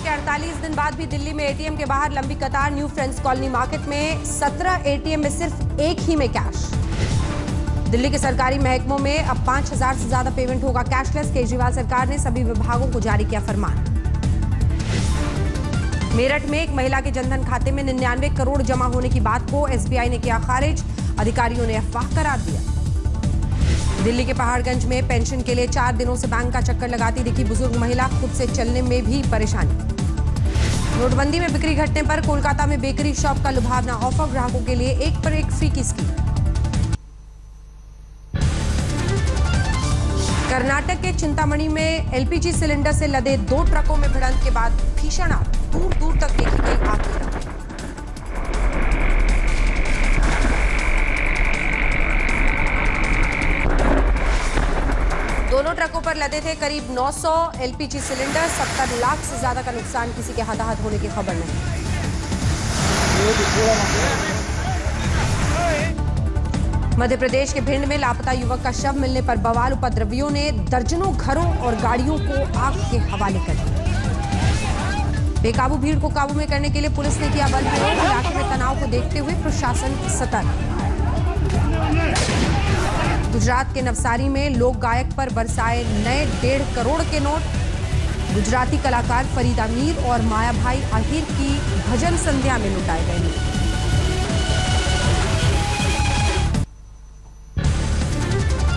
के 48 दिन बाद भी दिल्ली में एटीएम के बाहर लंबी कतार। न्यू फ्रेंड्स कॉलोनी मार्केट में 17 एटीएम में सिर्फ एक ही में कैश। दिल्ली के सरकारी महकमों में अब 5000 से ज्यादा पेमेंट होगा कैशलेस। केजरीवाल सरकार ने सभी विभागों को जारी किया फरमान। मेरठ में एक महिला के जनधन खाते में 99 करोड़ जमा होने की बात को एसबीआई ने किया खारिज। अधिकारियों ने अफवाह करार दिया। दिल्ली के पहाड़गंज में पेंशन के लिए 4 दिनों से बैंक का चक्कर लगाती दिखी बुजुर्ग महिला, खुद से चलने में भी परेशानी। नोटबंदी में बिक्री घटने पर कोलकाता में बेकरी शॉप का लुभावना ऑफर, ग्राहकों के लिए एक पर एक फ्री की स्कीम। कर्नाटक के चिंतामणि में एलपीजी सिलेंडर से लदे 2 ट्रकों में भिड़ंत के बाद भीषण आग, दूर दूर तक देखी गई आग की लपटें। दोनों ट्रकों पर लदे थे करीब 900 एलपीजी सिलेंडर। 70 लाख से ज्यादा का नुकसान, किसी के हताहत होने की खबर नहीं। मध्य प्रदेश के भिंड में लापता युवक का शव मिलने पर बवाल। उपद्रवियों ने दर्जनों घरों और गाड़ियों को आग के हवाले कर दिया। बेकाबू भीड़ को काबू में करने के लिए पुलिस ने किया बल प्रयोग। इलाके में तनाव को देखते हुए प्रशासन सतर्क। गुजरात के नवसारी में लोक गायक पर बरसाए नए 1.5 करोड़ के नोट। गुजराती कलाकार फरीदा मीर और माया भाई आहिर की भजन संध्या में लुटाए गए नोट।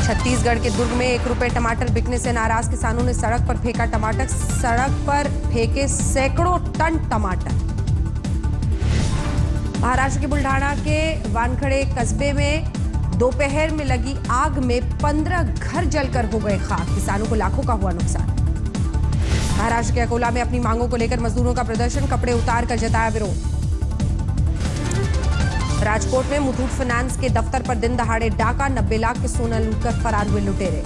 छत्तीसगढ़ के दुर्ग में 1 रुपए टमाटर बिकने से नाराज किसानों ने सड़क पर फेंका टमाटर। सड़क पर फेंके सैकड़ों टन टमाटर। महाराष्ट्र के बुल्ढाना के वानखड़े कस्बे में दोपहर में लगी आग में 15 घर जलकर हो गए खाक। किसानों को लाखों का हुआ नुकसान। महाराष्ट्र के अकोला में अपनी मांगों को लेकर मजदूरों का प्रदर्शन, कपड़े उतार कर जताया विरोध। राजकोट में मुथूट फाइनेंस के दफ्तर पर दिन दहाड़े डाका, 90 लाख के सोना लूटकर फरार हुए लुटेरे।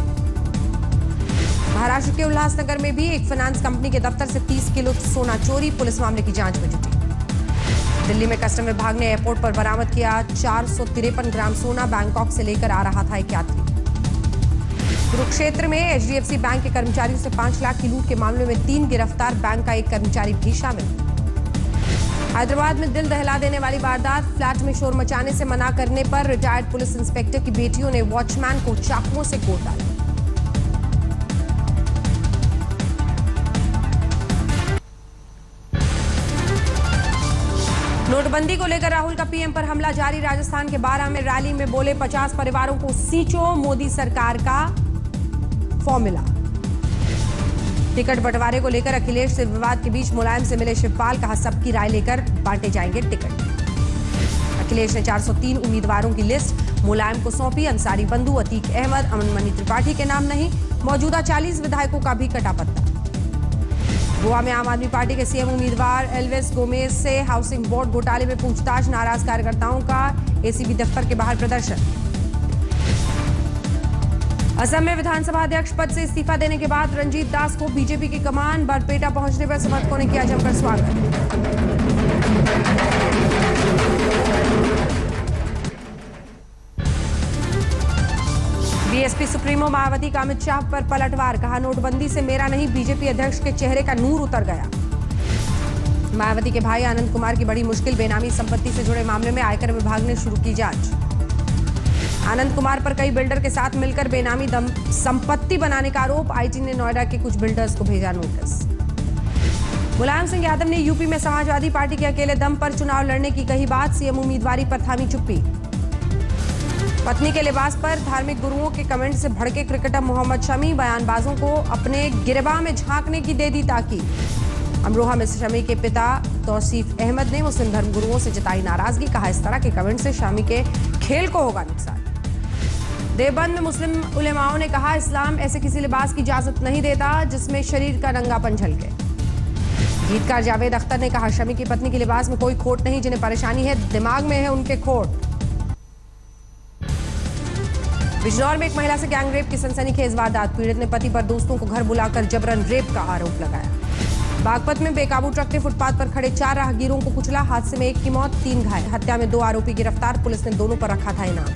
महाराष्ट्र के उल्लासनगर में भी एक फाइनेंस कंपनी के दफ्तर से 30 किलो सोना चोरी, पुलिस मामले की जांच में जुटी। दिल्ली में कस्टम विभाग ने एयरपोर्ट पर बरामद किया 453 ग्राम सोना, बैंकॉक से लेकर आ रहा था एक यात्री। कुरुक्षेत्र में एचडीएफसी बैंक के कर्मचारियों से 5 लाख की लूट के मामले में 3 गिरफ्तार, बैंक का एक कर्मचारी भी शामिल। हैदराबाद में दिल दहला देने वाली वारदात, फ्लैट में शोर मचाने से मना करने पर रिटायर्ड पुलिस इंस्पेक्टर की बेटियों ने वॉचमैन को चाकुओं से कोट डाला। नोटबंदी को लेकर राहुल का पीएम पर हमला जारी। राजस्थान के बारां में रैली में बोले 50 परिवारों को सींचो मोदी सरकार का फॉर्मूला। टिकट बंटवारे को लेकर अखिलेश से विवाद के बीच मुलायम से मिले शिवपाल, कहा सबकी राय लेकर बांटे जाएंगे टिकट। अखिलेश ने 403 उम्मीदवारों की लिस्ट मुलायम को सौंपी। अंसारी बंधु, अतीक अहमद, अमन मनी त्रिपाठी के नाम नहीं। मौजूदा 40 विधायकों का भी कटा पत्ता। गोवा में आम आदमी पार्टी के सीएम उम्मीदवार एल्विस गोमेज से हाउसिंग बोर्ड घोटाले में पूछताछ, नाराज कार्यकर्ताओं का एसीबी दफ्तर के बाहर प्रदर्शन। असम में विधानसभा अध्यक्ष पद से इस्तीफा देने के बाद रंजीत दास को बीजेपी की कमान, बरपेटा पहुंचने पर समर्थकों ने किया जमकर स्वागत। बीएसपी सुप्रीमो मायावती का अमित शाह पर पलटवार, कहा नोटबंदी से मेरा नहीं बीजेपी अध्यक्ष के चेहरे का नूर उतर गया। मायावती के भाई आनंद कुमार की बड़ी मुश्किल, बेनामी संपत्ति से जुड़े मामले में आयकर विभाग ने शुरू की जांच। आनंद कुमार पर कई बिल्डर के साथ मिलकर बेनामी संपत्ति बनाने का आरोप, आईटी ने नोएडा के कुछ बिल्डर्स को भेजा नोटिस। मुलायम सिंह यादव ने यूपी में समाजवादी पार्टी के अकेले दम पर चुनाव लड़ने की कही बात, सीएम उम्मीदवारी पर थामी चुप्पी। पत्नी के लिबास पर धार्मिक गुरुओं के कमेंट से भड़के क्रिकेटर मोहम्मद शमी, बयानबाजों को अपने गिरबां में झांकने की दे दी ताकीद। अमरोहा में शमी के पिता तौसीफ अहमद ने मुस्लिम धर्मगुरुओं से जताई नाराजगी, कहा इस तरह के कमेंट से शमी के खेल को होगा नुकसान। देवबंद में मुस्लिम उलेमाओं ने कहा इस्लाम ऐसे किसी लिबास की इजाजत नहीं देता जिसमें शरीर का नंगापन झलके। गीतकार जावेद अख्तर ने कहा शमी की पत्नी के लिबास में कोई खोट नहीं, जिन्हें परेशानी है दिमाग में है उनके खोट। बिजनौर में एक महिला से गैंगरेप की सनसनीखेज वारदात, पीड़ित ने पति पर दोस्तों को घर बुलाकर जबरन रेप का आरोप लगाया। बागपत में बेकाबू ट्रक ने फुटपाथ पर खड़े 4 राहगीरों को कुचला, हादसे में 1 की मौत 3 घायल। हत्या में 2 आरोपी गिरफ्तार, पुलिस ने दोनों पर रखा था इनाम।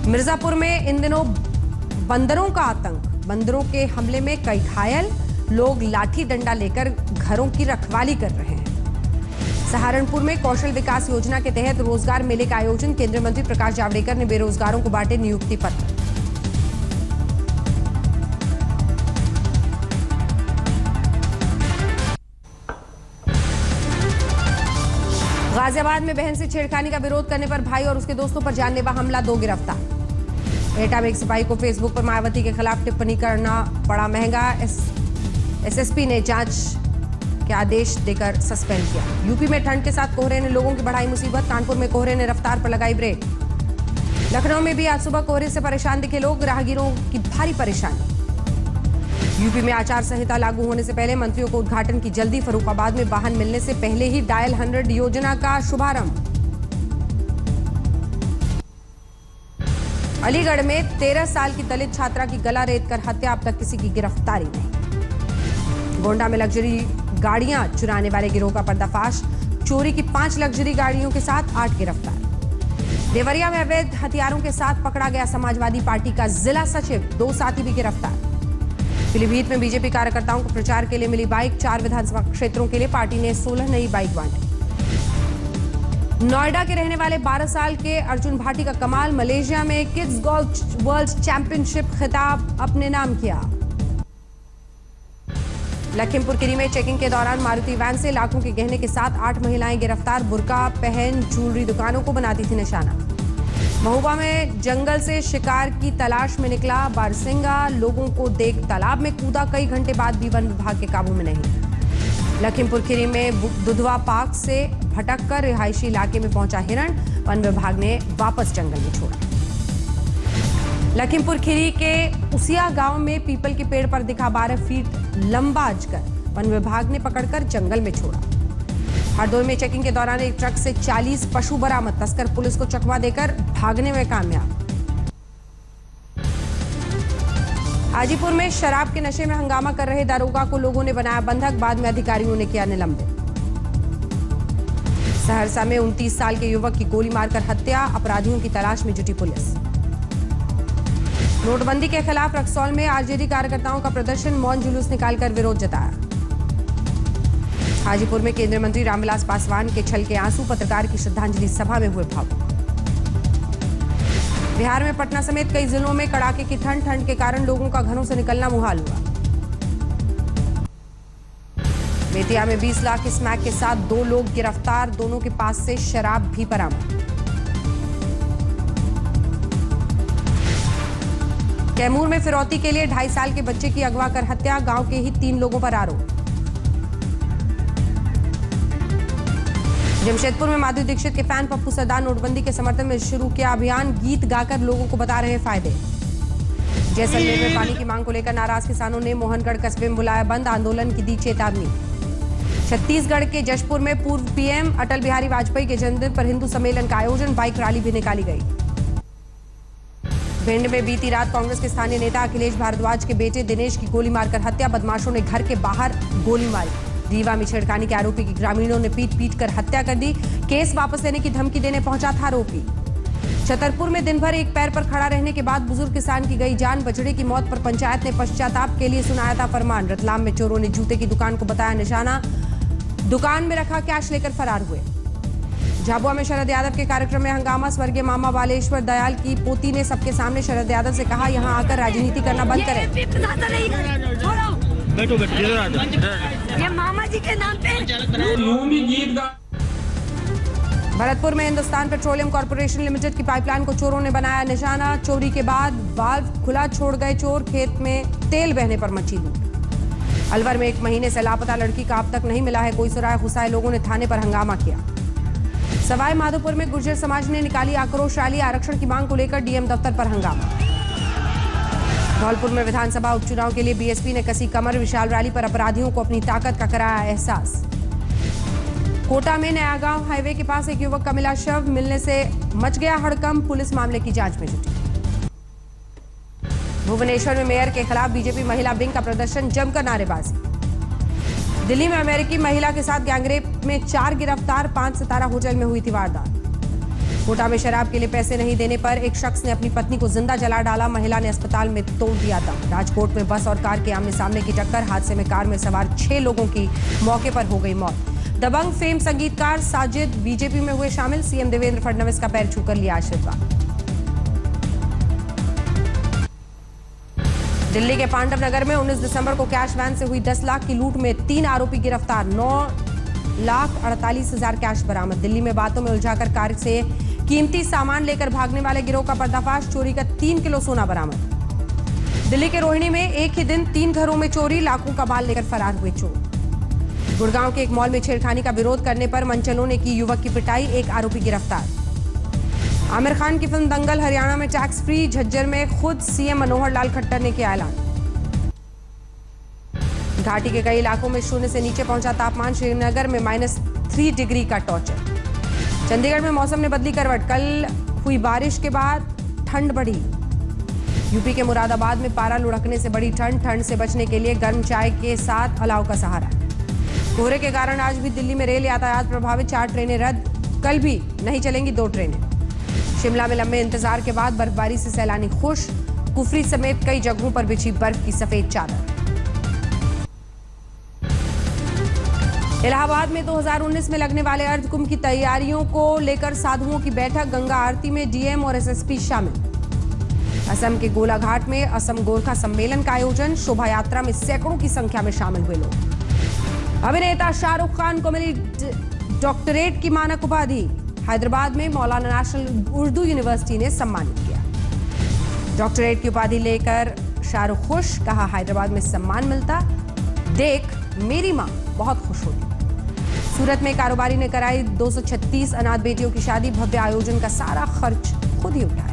मिर्जापुर में इन दिनों बंदरों का आतंक, बंदरों के हमले में कई घायल, लोग लाठी डंडा लेकर घरों की रखवाली कर रहे हैं। सहारनपुर में कौशल विकास योजना के तहत रोजगार मेले का आयोजन। केंद्रीय मंत्री प्रकाश जावड़ेकर ने बेरोजगारों को बांटे नियुक्ति पत्र। गाजियाबाद में बहन से छेड़खानी का विरोध करने पर भाई और उसके दोस्तों पर जानलेवा हमला, 2 गिरफ्तार। एटा में एक सिपाही को फेसबुक पर मायावती के खिलाफ टिप्पणी करना पड़ा महंगा। एसएसपी ने जांच के आदेश देकर सस्पेंड किया। यूपी में ठंड के साथ कोहरे ने लोगों की बढ़ाई मुसीबत। कानपुर में कोहरे ने रफ्तार पर लगाई ब्रेक। लखनऊ में भी आज सुबह कोहरे से परेशान दिखे लोग, राहगीरों की भारी परेशानी। यूपी में आचार संहिता लागू होने से पहले मंत्रियों को उद्घाटन की जल्दी। फर्रुखाबाद में वाहन मिलने से पहले ही डायल 100 योजना का शुभारंभ। अलीगढ़ में 13 साल की दलित छात्रा की गला रेत कर हत्या, अब तक किसी की गिरफ्तारी नहीं। गोंडा में लग्जरी गाड़ियां चुराने वाले गिरोह का पर्दाफाश। चोरी की 5 लग्जरी गाड़ियों के साथ 8 गिरफ्तार। देवरिया में अवैध हथियारों के साथ पकड़ा गया समाजवादी पार्टी का जिला सचिव, 2 साथी भी गिरफ्तार। पीलीभीत में बीजेपी कार्यकर्ताओं को प्रचार के लिए मिली बाइक। 4 विधानसभा क्षेत्रों के लिए पार्टी ने 16 नई बाइक बांटी। नोएडा के रहने वाले 12 साल के अर्जुन भाटी का कमाल, मलेशिया में किड्स गोल्फ वर्ल्ड चैंपियनशिप खिताब अपने नाम किया। लखीमपुर खीरी में चेकिंग के दौरान मारुति वैन से लाखों के गहने के साथ 8 महिलाएं गिरफ्तार। बुर्का पहन ज्वेलरी दुकानों को बनाती थी निशाना। महोबा में जंगल से शिकार की तलाश में निकला बारसिंगा, लोगों को देख तालाब में कूदा। कई घंटे बाद भी वन विभाग के काबू में नहीं। लखीमपुर खीरी में दुधवा पार्क से भटक कर रिहायशी इलाके में पहुंचा हिरण, वन विभाग ने वापस जंगल में छोड़ा। लखीमपुर खीरी के उसिया गांव में पीपल के पेड़ पर दिखा 12 फीट लंबा अजगर, वन विभाग ने पकड़कर जंगल में छोड़ा। हरदोई में चेकिंग के दौरान एक ट्रक से 40 पशु बरामद, तस्कर पुलिस को चकमा देकर भागने में कामयाब। हाजीपुर में शराब के नशे में हंगामा कर रहे दारोगा को लोगों ने बनाया बंधक, बाद में अधिकारियों ने किया निलंबित। सहरसा में 29 साल के युवक की गोली मारकर हत्या, अपराधियों की तलाश में जुटी पुलिस। नोटबंदी के खिलाफ रक्सौल में आरजेडी कार्यकर्ताओं का प्रदर्शन, मौन जुलूस निकालकर विरोध जताया। हाजीपुर में केंद्रीय मंत्री रामविलास पासवान के छलके आंसू, पत्रकार की श्रद्धांजलि सभा में हुए भावुक। बिहार में पटना समेत कई जिलों में कड़ाके की ठंड के कारण लोगों का घरों से निकलना मुहाल हुआ। बेतिया में 20 लाख स्मैक के साथ 2 लोग गिरफ्तार, दोनों के पास से शराब भी बरामद। कैमूर में फिरौती के लिए 2.5 साल के बच्चे की अगवा कर हत्या, गांव के ही 3 लोगों पर आरोप। जमशेदपुर में माधुरी दीक्षित के फैन पप्पू सरदार नोटबंदी के समर्थन में शुरू किया अभियान, गीत गाकर लोगों को बता रहे फायदे। जैसलमेर में पानी की मांग को लेकर नाराज किसानों ने मोहनगढ़ कस्बे में बुलाया बंद, आंदोलन की दी चेतावनी। छत्तीसगढ़ के जशपुर में पूर्व पीएम अटल बिहारी वाजपेयी के जन्मदिन पर हिंदू सम्मेलन का आयोजन, बाइक रैली भी निकाली गई। भिंड में बीती रात कांग्रेस के स्थानीय नेता अखिलेश भारद्वाज के बेटे दिनेश की गोली मारकर हत्या, बदमाशों ने घर के बाहर गोली मारी। रीवा में छेड़खानी के आरोपी की ग्रामीणों ने पीट कर हत्या कर दी, केस वापस लेने की धमकी देने पहुंचा था आरोपी। छतरपुर में दिन भर एक पैर पर खड़ा रहने के बाद बुजुर्ग किसान की गई जान, बछड़े की मौत पर पंचायत ने पश्चाताप के लिए सुनाया था फरमान। रतलाम में चोरों ने जूते की दुकान को बताया निशाना, दुकान में रखा कैश लेकर फरार हुए। झाबुआ में शरद यादव के कार्यक्रम में हंगामा, स्वर्गीय मामा बालेश्वर दयाल की पोती ने सबके सामने शरद यादव से कहा, यहां आकर राजनीति करना बंद करें। बैठो ये मामा जी के नाम पे गीत गा। भरतपुर में हिंदुस्तान पेट्रोलियम कॉर्पोरेशन लिमिटेड की पाइपलाइन को चोरों ने बनाया निशाना, चोरी के बाद वाल्व खुला छोड़ गए चोर, खेत में तेल बहने पर मची लूट। अलवर में 1 महीने से लापता लड़की का अब तक नहीं मिला है कोई सुराग, गुस्साए लोगों ने थाने पर हंगामा किया। सवाई माधोपुर में गुर्जर समाज ने निकाली आक्रोश रैली, आरक्षण की मांग को लेकर डीएम दफ्तर पर हंगामा। धौलपुर में विधानसभा उपचुनाव के लिए बीएसपी ने कसी कमर, विशाल रैली पर अपराधियों को अपनी ताकत का कराया एहसास। कोटा में नयागांव हाईवे के पास एक युवक का मिला शव, मिलने से मच गया हड़कंप, पुलिस मामले की जांच में जुटी। भुवनेश्वर में मेयर के खिलाफ बीजेपी महिला विंग का प्रदर्शन, जमकर नारेबाजी। दिल्ली में अमेरिकी महिला के साथ गैंगरेप में 4 गिरफ्तार, 5 सितारा होटल में हुई थी वारदात। कोटा में शराब के लिए पैसे नहीं देने पर एक शख्स ने अपनी पत्नी को जिंदा जला डाला। महिला ने अस्पताल में तोड़ दिया दम। राजकोट में बस और कार के आमने सामने की टक्कर। हादसे में कार में सवार 6 लोगों की मौके पर हो गई मौत। दबंग फेम संगीतकार साजिद बीजेपी में हुए शामिल। सीएम देवेंद्र फडणवीस का पैर छूकर लिया आशीर्वाद। दिल्ली के पांडव नगर में 19 दिसंबर को कैश वैन से हुई 10 लाख की लूट में 3 आरोपी गिरफ्तार। 9,48,000 कैश बरामद। दिल्ली में बातों में उलझाकर कार से कीमती सामान लेकर भागने वाले गिरोह का पर्दाफाश। चोरी का 3 किलो सोना बरामद। दिल्ली के रोहिणी में एक ही दिन 3 घरों में चोरी। लाखों का माल लेकर फरार हुए चोर। गुड़गांव के एक मॉल में छेड़खानी का विरोध करने पर मनचलों ने की युवक की पिटाई। एक आरोपी गिरफ्तार। आमिर खान की फिल्म दंगल हरियाणा में टैक्स फ्री। झज्जर में खुद सीएम मनोहर लाल खट्टर ने किया ऐलान। घाटी के कई इलाकों में शून्य से नीचे पहुंचा तापमान। श्रीनगर में -3 डिग्री का टॉर्चर। चंडीगढ़ में मौसम ने बदली करवट। कल हुई बारिश के बाद ठंड बढ़ी। यूपी के मुरादाबाद में पारा लुढ़कने से बड़ी ठंड। ठंड से बचने के लिए गर्म चाय के साथ अलाव का सहारा। कोहरे के कारण आज भी दिल्ली में रेल यातायात प्रभावित। 4 ट्रेनें रद्द। कल भी नहीं चलेंगी 2 ट्रेनें। शिमला में लंबे इंतजार के बाद बर्फबारी से सैलानी खुश। कुफरी समेत कई जगहों पर बिछी बर्फ की सफेद चादर। इलाहाबाद में 2019 में लगने वाले अर्धकुंभ की तैयारियों को लेकर साधुओं की बैठक। गंगा आरती में डीएम और एसएसपी शामिल। असम के गोलाघाट में असम गोरखा सम्मेलन का आयोजन। शोभा यात्रा में सैकड़ों की संख्या में शामिल हुए लोग। अभिनेता शाहरुख खान को मिली डॉक्टरेट की मानक उपाधि। हैदराबाद में मौलाना नेशनल उर्दू यूनिवर्सिटी ने सम्मानित किया। डॉक्टरेट की उपाधि लेकर शाहरुख खुश। कहा हैदराबाद में सम्मान मिलता देख मेरी मां बहुत खुश होती। सूरत में कारोबारी ने कराई 236 अनाथ बेटियों की शादी। भव्य आयोजन का सारा खर्च खुद ही उठाया।